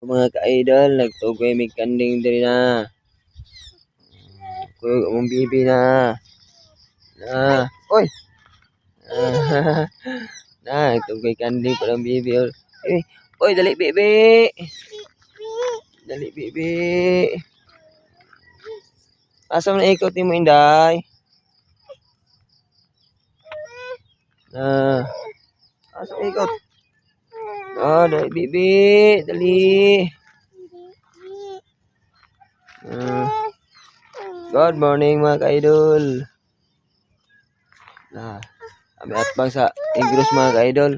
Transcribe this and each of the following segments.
Mga ka-idol, nagtugoy may kanding diri na. Kuyog mong bibi na. Na. Oy! Na, nagtugoy kanding pa ng bibi. Oy, dali bibi! Dali bibi! Asa man ikot ni mo, Inday? Asa man ikot? Dali bibi! Dali! Good morning mga ka-idol. Kami atbang sa Ingros mga ka-idol.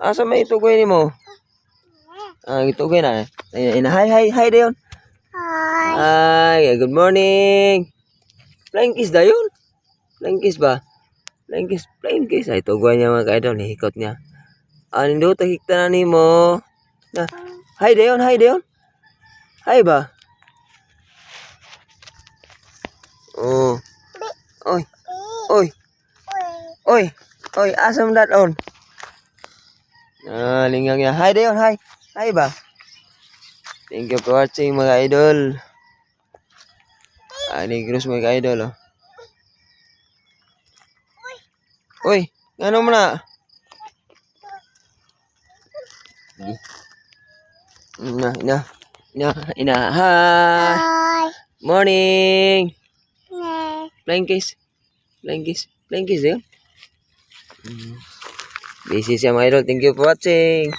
Asa may itugoy ni mo? Itugoy na. Hi dayon. Hi, good morning. Flying kiss dayon. Flying kiss ba? Flying kiss. Ay, tugoy niya mga ka-idol. Hikot niya. Nindo, tahikta na ni mo. Hi dayon. Hi ba? Oh. Oy, asam that on. Linggang ya. Hi dayon, hi. Hi ba? Thank you for watching mga idol. Ingros mga idol. Oy, ano mo na? Ina. Hi. Morning. Flying kiss yun. Busy siya mga idol. Thank you for watching.